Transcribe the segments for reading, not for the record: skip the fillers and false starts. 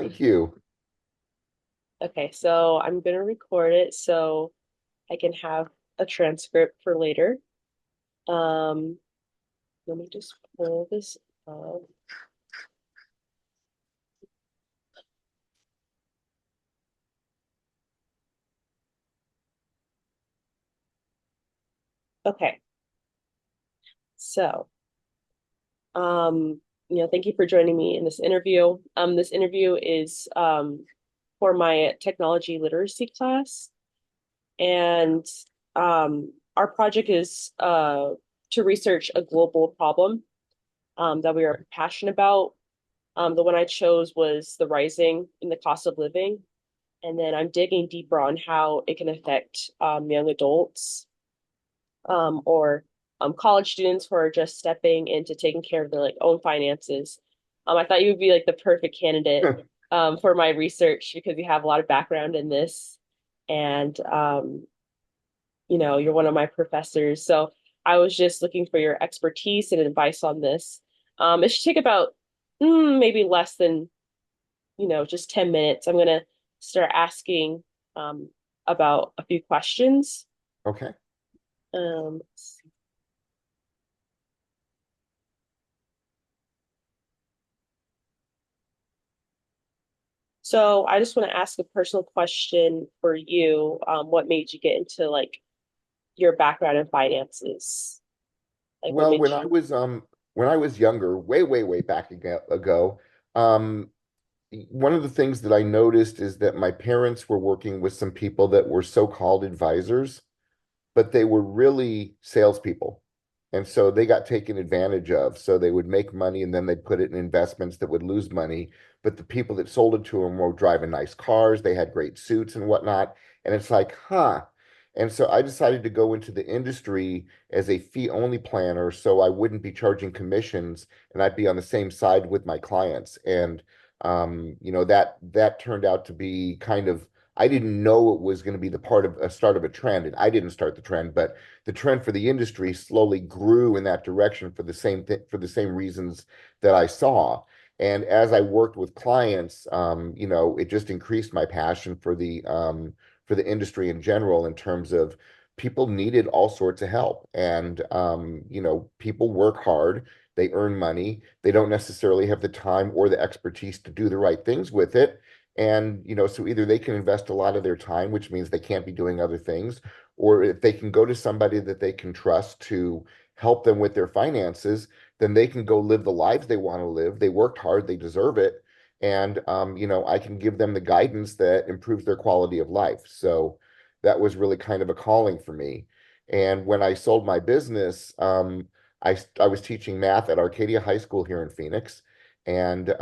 Thank you. Okay, so I'm gonna record it so I can have a transcript for later. Um, Let me just pull this up. Okay, so um, thank you for joining me in this interview. This interview is for my technology literacy class, and our project is to research a global problem that we are passionate about. The one I chose was the rising in the cost of living. And then I'm digging deeper on how it can affect young adults or college students who are just stepping into taking care of their like own finances. I thought you would be like the perfect candidate for my research because you have a lot of background in this, and you're one of my professors. So I was just looking for your expertise and advice on this. It should take about maybe less than just 10 minutes. I'm going to start asking um, about a few questions. Okay. Um, so I just want to ask a personal question for you. What made you get into like your background in finances? Like what Well, made you? when I was younger, way back ago, um one of the things that I noticed is that my parents were working with some people that were so-called advisors, but they were really salespeople. And so they got taken advantage of. So they would make money and then they'd put it in investments that would lose money. But the people that sold it to them were driving nice cars, they had great suits and whatnot. And it's like, huh. And so I decided to go into the industry as a fee-only planner so I wouldn't be charging commissions and I'd be on the same side with my clients. And that turned out to be kind of I didn't know it was going to be the part of a start of a trend, and I didn't start the trend, but the trend for the industry slowly grew in that direction for the same reasons that I saw. And as I worked with clients, it just increased my passion for the industry in general in terms of people needed all sorts of help, and people work hard. They earn money. They don't necessarily have the time or the expertise to do the right things with it. And, so either they can invest a lot of their time, which means they can't be doing other things, or if they can go to somebody that they can trust to help them with their finances, then they can go live the lives they want to live. They worked hard, they deserve it. And, I can give them the guidance that improves their quality of life. So that was really kind of a calling for me. And when I sold my business, I was teaching math at Arcadia High School here in Phoenix. And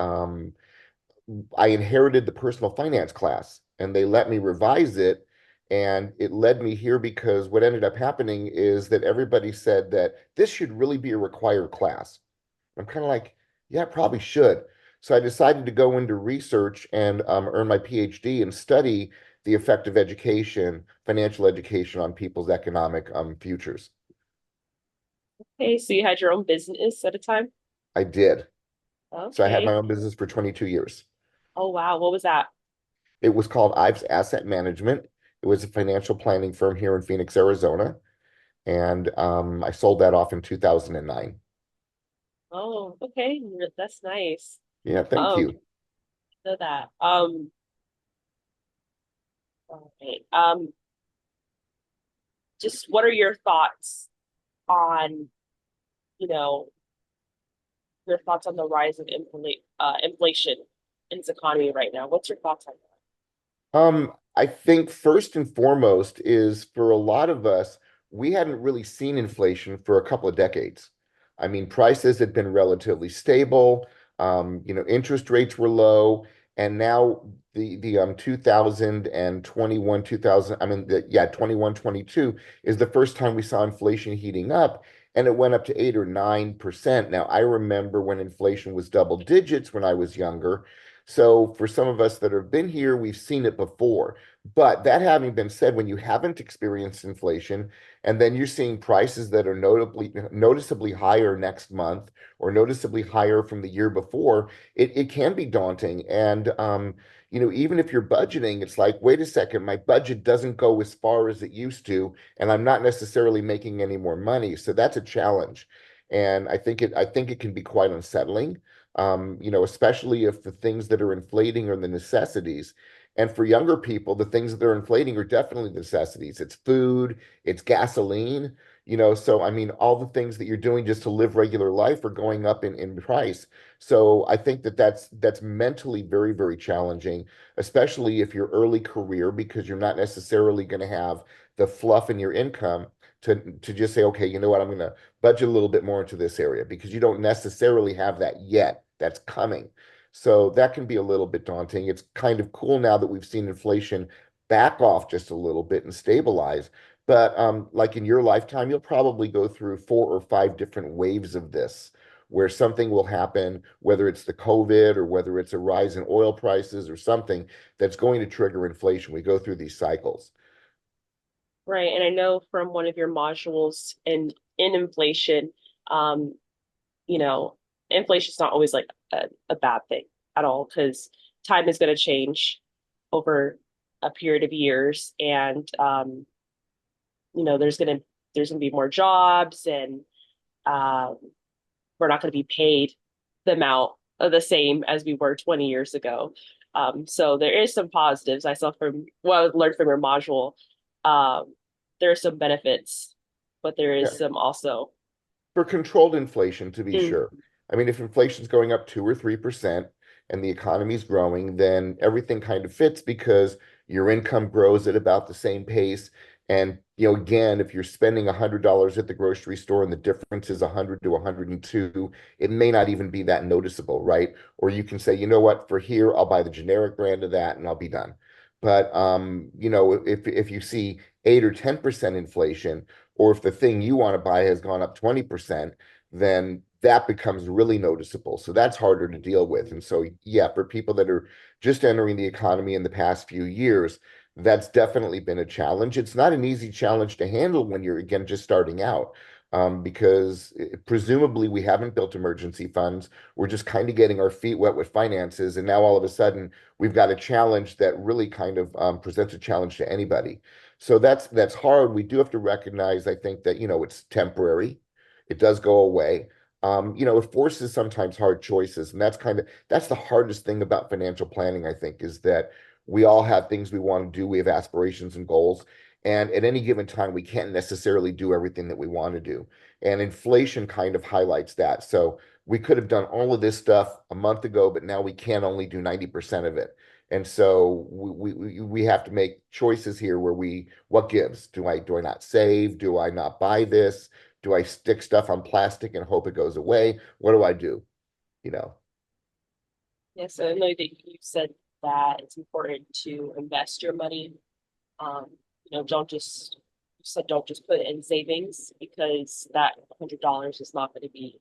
I inherited the personal finance class and they let me revise it. And it led me here because what ended up happening is that everybody said that this should really be a required class. I'm kind of like, yeah, it probably should. So I decided to go into research and earn my PhD and study the effect of education, financial education on people's economic futures. Okay, so you had your own business at a time? I did. So I had my Okay. own business for 22 years. Oh wow, what was that? It was called Ives Asset Management. It was a financial planning firm here in Phoenix, Arizona. And I sold that off in 2009. Oh, okay, that's nice. Yeah, thank Um, you. know that. Okay. Just what are your thoughts on, you know, your thoughts on the rise of inflation in this economy right now? What's your thoughts on I think first and foremost is for a lot of us, we hadn't really seen inflation for a couple of decades. I mean, prices had been relatively stable. Interest rates were low, and now the 2021 2000 I mean the, yeah 21 22 is the first time we saw inflation heating up, and it went up to 8 or 9%. Now I remember when inflation was double digits when I was younger. So for some of us that have been here, we've seen it before. But that having been said, when you haven't experienced inflation and then you're seeing prices that are noticeably higher next month or noticeably higher from the year before, it can be daunting. And even if you're budgeting, it's like, wait a second, my budget doesn't go as far as it used to, and I'm not necessarily making any more money. So that's a challenge. And I think it can be quite unsettling, especially if the things that are inflating are the necessities. And for younger people, the things that are inflating are definitely necessities. It's food, it's gasoline, so I mean, all the things that you're doing just to live regular life are going up in price. So I think that that's mentally very, very challenging, especially if you're early career, because you're not necessarily going to have the fluff in your income to just say, okay, you know what, I'm going to budget a little bit more into this area because you don't necessarily have that yet. That's coming. So that can be a little bit daunting. It's kind of cool now that we've seen inflation back off just a little bit and stabilize. But like in your lifetime, you'll probably go through 4 or 5 different waves of this, where something will happen, whether it's the COVID or whether it's a rise in oil prices or something that's going to trigger inflation. We go through these cycles. Right. And I know from one of your modules in inflation, um, you know, inflation's not always like a bad thing at all because time is going to change over a period of years. And there's gonna be more jobs and um we're not gonna be paid the amount of the same as we were 20 years ago. So there is some positives I saw from what I learned from your module. Um, there are some benefits, but there Yeah. is some also. For controlled inflation, to be Mm, sure. I mean, if inflation's going up 2 or 3% and the economy's growing, then everything kind of fits because your income grows at about the same pace. And again, if you're spending $100 at the grocery store and the difference is 100 to 102, it may not even be that noticeable, right? Or you can say, you know what, for here, I'll buy the generic brand of that and I'll be done. But if you see 8 or 10% inflation, or if the thing you want to buy has gone up 20%, then that becomes really noticeable. So that's harder to deal with. And so, yeah, for people that are just entering the economy in the past few years, that's definitely been a challenge. It's not an easy challenge to handle when you're, again, just starting out. Because presumably we haven't built emergency funds. We're just kind of getting our feet wet with finances. And now all of a sudden we've got a challenge that really kind of presents a challenge to anybody. So that's hard. We do have to recognize, I think, that it's temporary. It does go away. It forces sometimes hard choices, and that's the hardest thing about financial planning, I think, is that we all have things we want to do. We have aspirations and goals, and at any given time, we can't necessarily do everything that we want to do. And inflation kind of highlights that. So we could have done all of this stuff a month ago, but now we can only do 90% of it. And so we have to make choices here where what gives? Do I not save? Do I not buy this? Do I stick stuff on plastic and hope it goes away? What do I do? You know, yes, I know that you said that it's important to invest your money. Um, don't just you said don't just put it in savings because that $100 is not going to be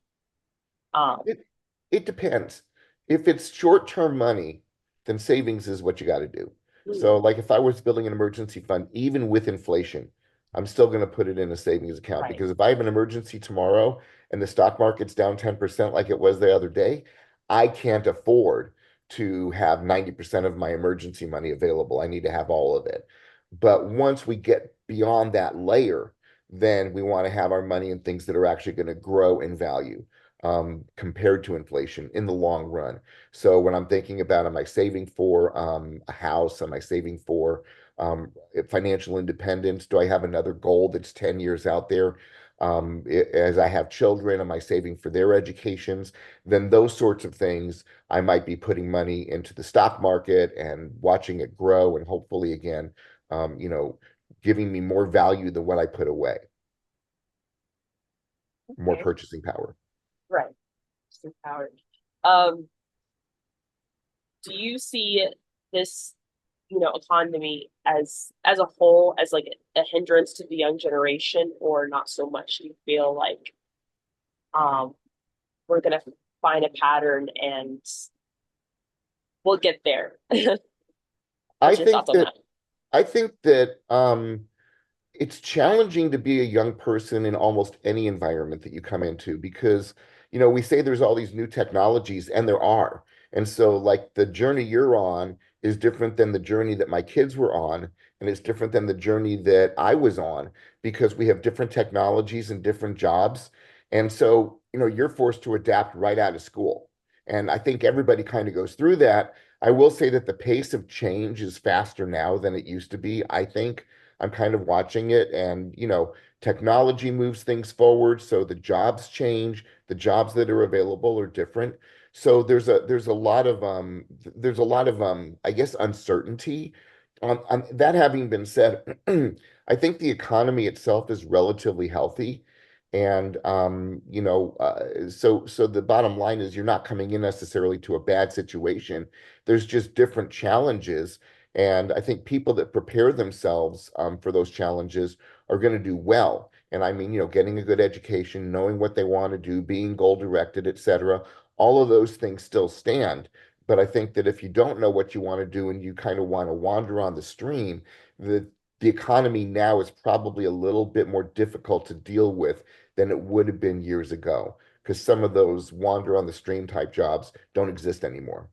um it it depends. If it's short-term money, then savings is what you got to do. So, like if I was building an emergency fund, even with inflation, I'm still going to put it in a savings account right. because if I have an emergency tomorrow and the stock market's down 10% like it was the other day, I can't afford to have 90% of my emergency money available. I need to have all of it. But once we get beyond that layer, then we want to have our money in things that are actually going to grow in value, compared to inflation in the long run. So when I'm thinking about, am I saving for a house? Am I saving for financial independence? Do I have another goal that's 10 years out there? As I have children, am I saving for their educations? Then those sorts of things, I might be putting money into the stock market and watching it grow and hopefully again, um, you know, giving me more value than what I put away, more Okay. purchasing power. Right. Just empowered. Um, do you see this, economy as a whole as like a hindrance to the young generation, or not so much? Do you feel like um we're gonna find a pattern and we'll get there. I What's your think thoughts on that that? I think that it's challenging to be a young person in almost any environment that you come into because, we say there's all these new technologies, and there are. And so, like, the journey you're on is different than the journey that my kids were on, and it's different than the journey that I was on because we have different technologies and different jobs. And so, you're forced to adapt right out of school. And I think everybody kind of goes through that. I will say that the pace of change is faster now than it used to be, I think. I'm kind of watching it, and technology moves things forward, so the jobs change, the jobs that are available are different. So there's a lot of I guess uncertainty. That having been said, I think the economy itself is relatively healthy. And so the bottom line is you're not coming in necessarily to a bad situation. There's just different challenges, and I think people that prepare themselves for those challenges are going to do well. And I mean, getting a good education, knowing what they want to do, being goal directed, et cetera, all of those things still stand. But I think that if you don't know what you want to do and you kind of want to wander on the stream, the economy now is probably a little bit more difficult to deal with than it would have been years ago because some of those wander on the stream type jobs don't exist anymore.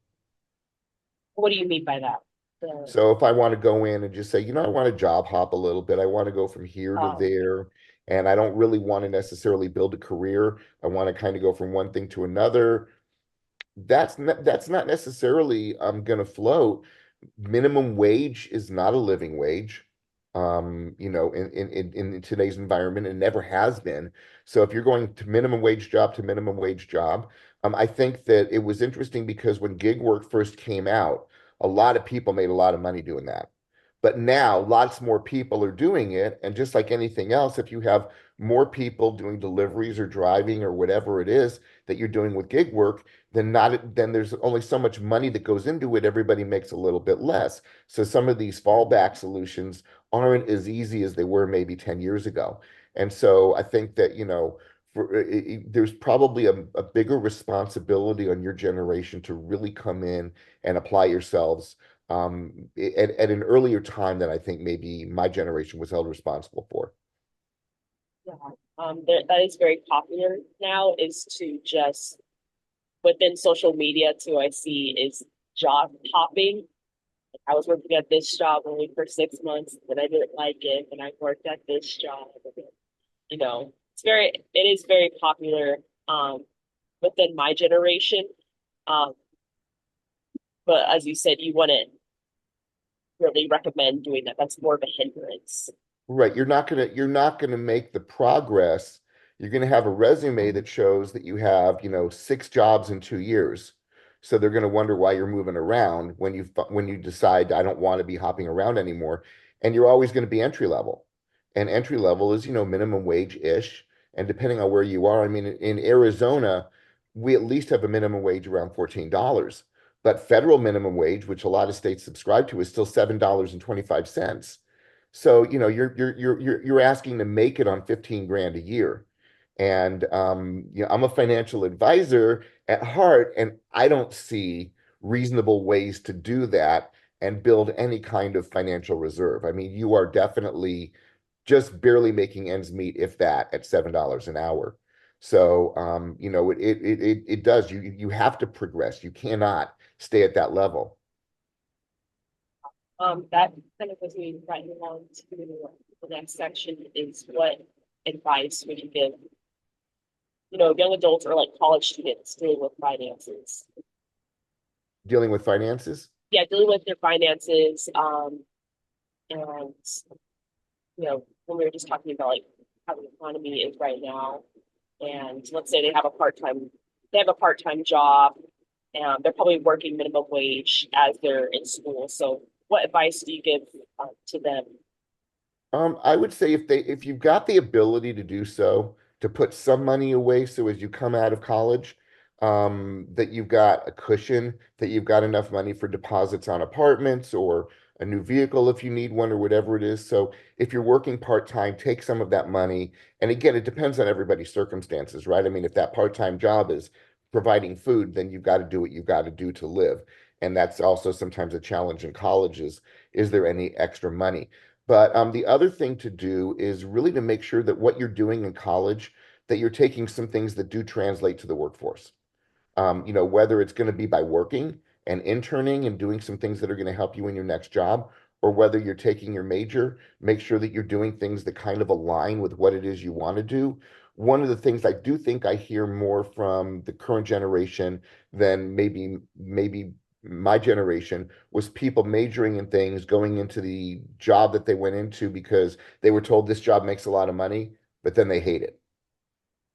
What do you mean by that? The, So if I want to go in and just say, I want to job hop a little bit, I want to go from here to um, there, and I don't really want to necessarily build a career. I want to kind of go from one thing to another. That's not necessarily going to float. Minimum wage is not a living wage, in today's environment, and never has been. So if you're going to minimum wage job to minimum wage job, I think that it was interesting because when gig work first came out, a lot of people made a lot of money doing that. But now lots more people are doing it. And just like anything else, if you have more people doing deliveries or driving or whatever it is that you're doing with gig work, then there's only so much money that goes into it. Everybody makes a little bit less. So some of these fallback solutions aren't as easy as they were maybe 10 years ago. And so I think that, there's probably a bigger responsibility on your generation to really come in and apply yourselves at an earlier time than I think maybe my generation was held responsible for. yeah. That is very popular now is to just within social media too, I see is job hopping. I was working at this job only for 6 months, but I didn't like it, and I worked at this job. It is very popular um within my generation. Um, but as you said, you wouldn't really recommend doing that. That's more of a hindrance. Right. You're not gonna make the progress. You're gonna have a resume that shows that you have, 6 jobs in 2 years. So they're gonna wonder why you're moving around when you decide I don't want to be hopping around anymore. And you're always going to be entry level. And entry level is, minimum wage-ish. And depending on where you are, I mean, in Arizona, we at least have a minimum wage around $14. But federal minimum wage, which a lot of states subscribe to, is still $7.25. So, you're asking to make it on 15 grand a year. And I'm a financial advisor at heart, and I don't see reasonable ways to do that and build any kind of financial reserve. I mean, you are definitely just barely making ends meet, if that, at $7 an hour. So, it does. You have to progress. You cannot stay at that level. That kind of goes me right along to the next section is what advice would you give, young adults or like college students dealing with finances? Dealing with finances. Yeah, dealing with their finances, and when we were just talking about like how the economy is right now, and let's say they have a part-time job, and they're probably working minimum wage as they're in school. So, what advice do you give to them? I would say if you've got the ability to do so, to put some money away, so as you come out of college, that you've got a cushion, that you've got enough money for deposits on apartments or a new vehicle if you need one or whatever it is. So if you're working part-time, take some of that money. And again, it depends on everybody's circumstances, right? I mean, if that part-time job is providing food, then you've got to do what you've got to do to live. And that's also sometimes a challenge in colleges. Is there any extra money? But the other thing to do is really to make sure that what you're doing in college, that you're taking some things that do translate to the workforce. Whether it's going to be by working and interning and doing some things that are going to help you in your next job, or whether you're taking your major, make sure that you're doing things that kind of align with what it is you want to do. One of the things I do think I hear more from the current generation than maybe my generation was people majoring in things, going into the job that they went into because they were told this job makes a lot of money, but then they hate it.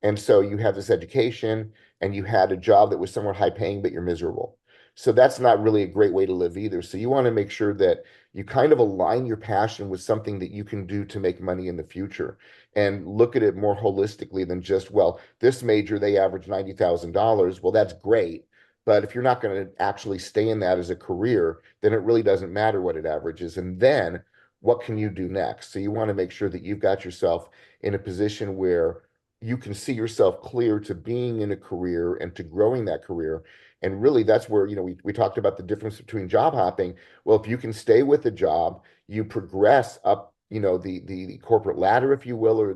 And so you have this education and you had a job that was somewhat high paying, but you're miserable. So that's not really a great way to live either. So you want to make sure that you kind of align your passion with something that you can do to make money in the future and look at it more holistically than just, well, this major, they average $90,000. Well, that's great. But if you're not going to actually stay in that as a career, then it really doesn't matter what it averages. And then what can you do next? So you want to make sure that you've got yourself in a position where you can see yourself clear to being in a career and to growing that career. And really, that's where, we talked about the difference between job hopping. Well, if you can stay with a job, you progress up, the corporate ladder, if you will, or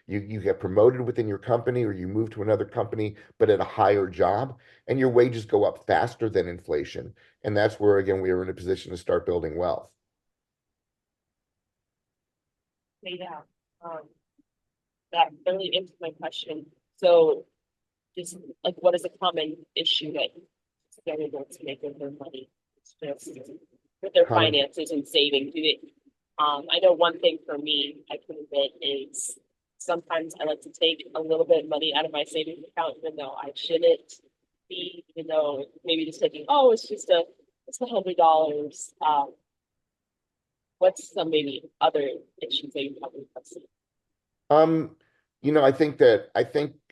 you get promoted within your company or you move to another company, but at a higher job, and your wages go up faster than inflation. And that's where, again, we are in a position to start building wealth. Yeah. Um, that really answers my question. So just like what is a common issue that they're able to make with their money? It's just with their Common. finances and saving. Do they I know one thing for me I can admit is sometimes I like to take a little bit of money out of my savings account even though I shouldn't be, even though maybe just thinking, oh, it's $100. What's some maybe other issues that you probably have seen? Um, I think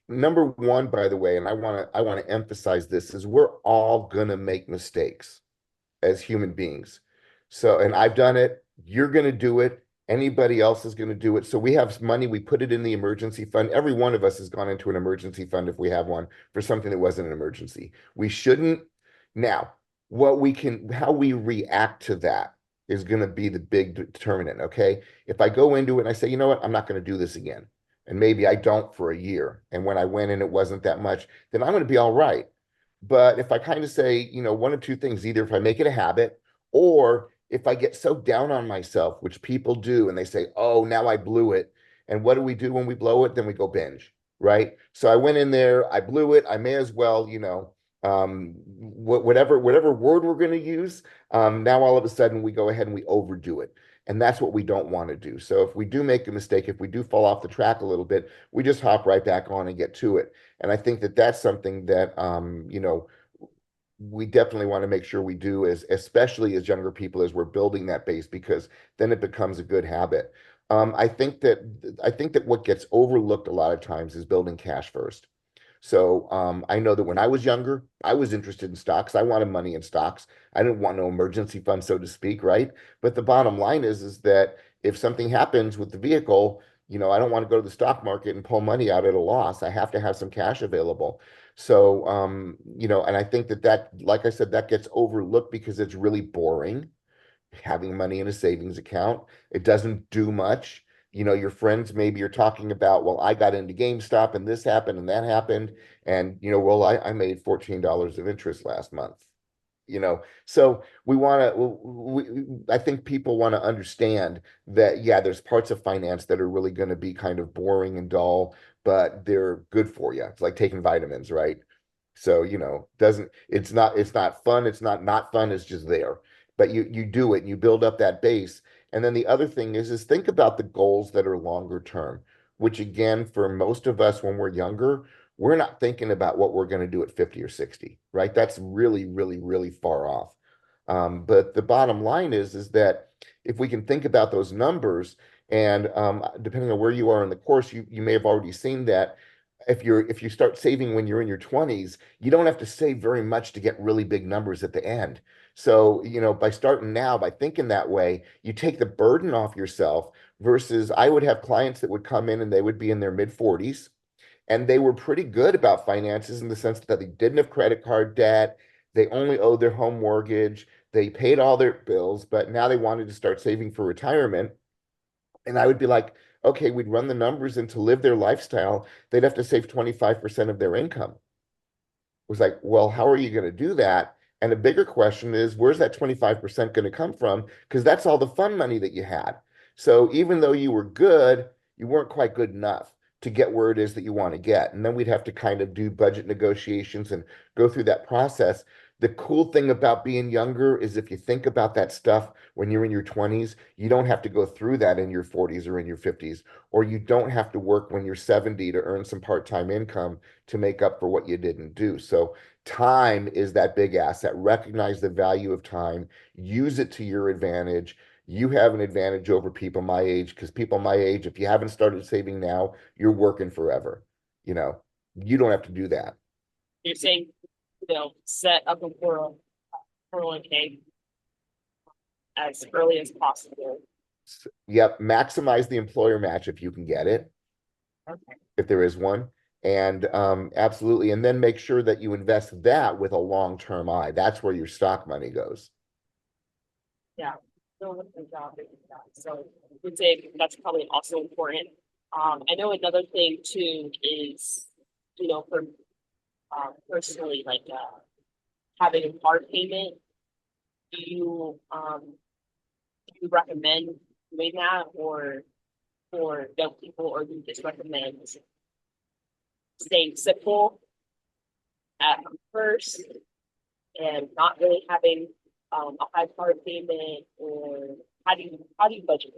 number one, by the way, and I want to emphasize this, is we're all gonna make mistakes as human beings. So, and I've done it, you're gonna do it, anybody else is gonna do it. So we have money, we put it in the emergency fund. Every one of us has gone into an emergency fund if we have one for something that wasn't an emergency. We shouldn't. Now, how we react to that is going to be the big determinant. Okay. If I go into it and I say, you know what, I'm not going to do this again. And maybe I don't for a year. And when I went in, it wasn't that much, then I'm going to be all right. But if I kind of say, one of two things, either if I make it a habit or if I get so down on myself, which people do, and they say, oh, now I blew it. And what do we do when we blow it? Then we go binge, right? So I went in there, I blew it. I may as well, whatever word we're going to use. Now all of a sudden we go ahead and we overdo it. And that's what we don't want to do. So if we do make a mistake, if we do fall off the track a little bit, we just hop right back on and get to it. And I think that that's something that, we definitely want to make sure we do, especially as younger people, as we're building that base, because then it becomes a good habit. I think that what gets overlooked a lot of times is building cash first. So I know that when I was younger, I was interested in stocks. I wanted money in stocks. I didn't want no emergency fund, so to speak, right? But the bottom line is that if something happens with the vehicle, I don't want to go to the stock market and pull money out at a loss. I have to have some cash available. So and I think that, like I said, that gets overlooked because it's really boring having money in a savings account. It doesn't do much. Your friends maybe you're talking about, well, I got into GameStop and this happened and that happened. And, well, I made $14 of interest last month. So I think people want to understand that, yeah, there's parts of finance that are really going to be kind of boring and dull, but they're good for you. It's like taking vitamins, right? So, it's not fun. It's not fun. It's just there. But you do it and you build up that base. And then the other thing is think about the goals that are longer term, which again, for most of us when we're younger, we're not thinking about what we're going to do at 50 or 60, right? That's really, really, really far off. But the bottom line is that if we can think about those numbers, and depending on where you are in the course, you may have already seen that if you start saving when you're in your 20s, you don't have to save very much to get really big numbers at the end. So, by starting now, by thinking that way, you take the burden off yourself versus I would have clients that would come in and they would be in their mid 40s and they were pretty good about finances in the sense that they didn't have credit card debt. They only owed their home mortgage. They paid all their bills, but now they wanted to start saving for retirement. And I would be like, okay, we'd run the numbers, and to live their lifestyle, they'd have to save 25% of their income. Was like, well, how are you going to do that? And a bigger question is, where's that 25% going to come from? Because that's all the fun money that you had. So even though you were good, you weren't quite good enough to get where it is that you want to get. And then we'd have to kind of do budget negotiations and go through that process. The cool thing about being younger is if you think about that stuff when you're in your 20s, you don't have to go through that in your 40s or in your 50s, or you don't have to work when you're 70 to earn some part-time income to make up for what you didn't do. So time is that big asset. Recognize the value of time, use it to your advantage. You have an advantage over people my age, because people my age, if you haven't started saving now, you're working forever. You know, you don't have to do that. You're saying, set up a 401k as early as possible. Yep, maximize the employer match if you can get it, Okay. if there is one. And absolutely. And then make sure that you invest that with a long-term eye. That's where your stock money goes. Yeah. So I would say that's probably also important. I know another thing too is, for personally, like having a car payment. Do you recommend doing that, or don't people, or do you just recommend staying simple at first and not really having a high car payment, or how do you budget?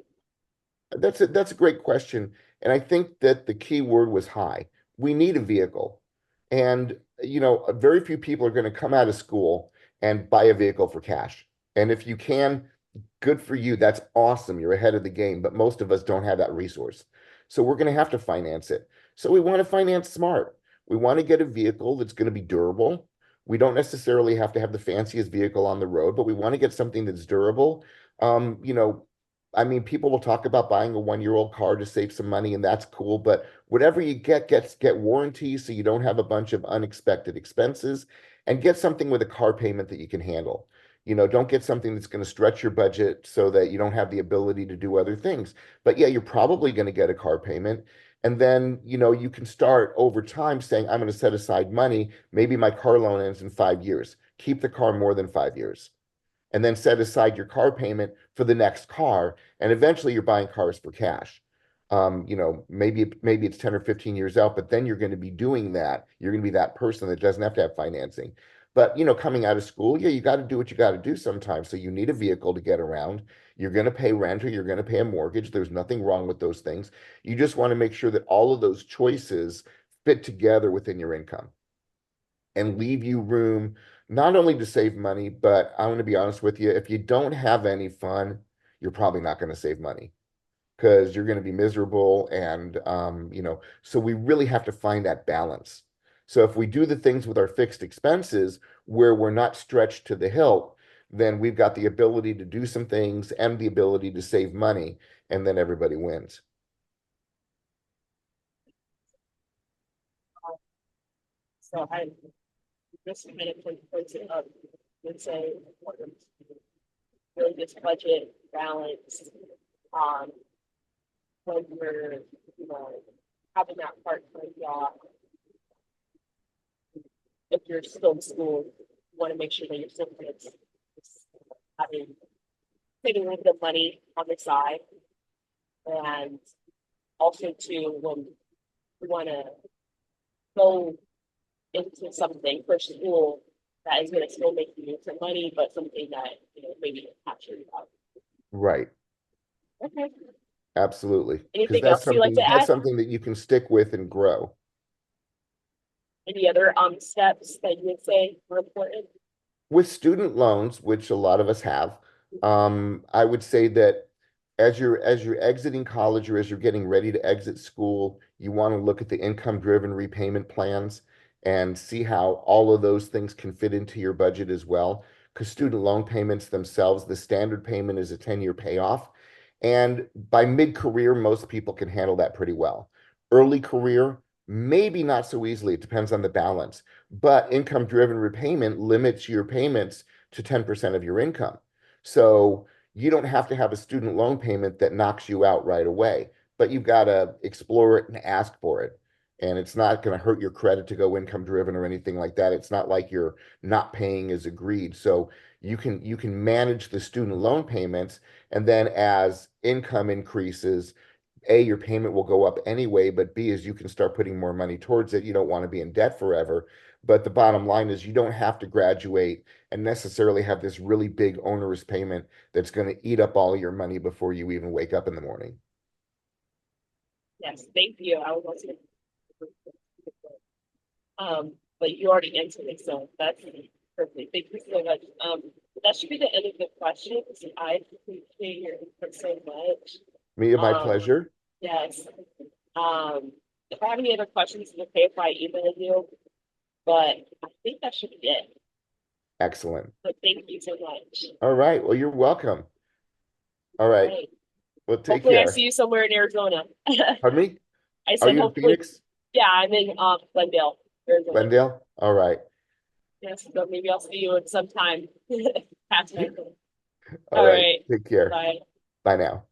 That's a great question. And I think that the key word was high. We need a vehicle. And, very few people are going to come out of school and buy a vehicle for cash. And if you can, good for you. That's awesome. You're ahead of the game. But most of us don't have that resource. So we're going to have to finance it. So we want to finance smart. We want to get a vehicle that's going to be durable. We don't necessarily have to have the fanciest vehicle on the road, but we want to get something that's durable. Um, you know, I mean, people will talk about buying a 1-year-old car to save some money, and that's cool. But whatever you get warranties so you don't have a bunch of unexpected expenses, and get something with a car payment that you can handle. Don't get something that's going to stretch your budget so that you don't have the ability to do other things. But yeah, you're probably going to get a car payment. And then, you can start over time saying, I'm going to set aside money. Maybe my car loan ends in 5 years. Keep the car more than 5 years, and then set aside your car payment for the next car. And eventually you're buying cars for cash. Maybe it's 10 or 15 years out, but then you're going to be doing that. You're going to be that person that doesn't have to have financing. But, coming out of school, yeah, you got to do what you got to do sometimes. So you need a vehicle to get around. You're going to pay rent, or you're going to pay a mortgage. There's nothing wrong with those things. You just want to make sure that all of those choices fit together within your income and leave you room not only to save money, but I want to be honest with you, if you don't have any fun, you're probably not going to save money, because you're going to be miserable. And so we really have to find that balance. So if we do the things with our fixed expenses where we're not stretched to the hilt, then we've got the ability to do some things and the ability to save money, and then everybody wins. So I just kind of puts it up and say, really just budget balance, um, when you're, you know, having that part-time job. If you're still in school, you want to make sure that you're still kind of having saving a little bit of money on the side, and also too when you want to go into something for school that is going to still make you some money, but something that maybe you're not sure about. Right. Okay. Absolutely. Because Anything else you'd like to that's add? something that you can stick with and grow. Any other steps that you would say are important? With student loans, which a lot of us have, I would say that as you're exiting college, or as you're getting ready to exit school, you want to look at the income-driven repayment plans and see how all of those things can fit into your budget as well. Because student loan payments themselves, the standard payment is a 10-year payoff. And by mid-career, most people can handle that pretty well. Early career, maybe not so easily. It depends on the balance. but income-driven repayment limits your payments to 10% of your income. So you don't have to have a student loan payment that knocks you out right away, but you've got to explore it and ask for it. And it's not going to hurt your credit to go income driven or anything like that. It's not like you're not paying as agreed. So you can manage the student loan payments, and then as income increases, A, your payment will go up anyway, but B, is you can start putting more money towards it. You don't want to be in debt forever. But the bottom line is you don't have to graduate and necessarily have this really big onerous payment that's going to eat up all your money before you even wake up in the morning. Yes, thank you. I was also but you already answered it, so that's perfect. Thank you so much. That should be the end of the questions. I appreciate your input so much. My Um, pleasure. yes. If I have any other questions, it's okay if I email you, but I think that should be it. Excellent. But thank you so much. All right. Well, you're welcome. All right. Right. Well, take Hopefully I care. see you somewhere in Arizona. Pardon me? I Are said you in hopefully, Phoenix? yeah, I'm in Glendale, Arizona. Glendale? All right. Yes, so maybe I'll see you at some time. Past my. All All right. right. Take care. Bye. Bye now.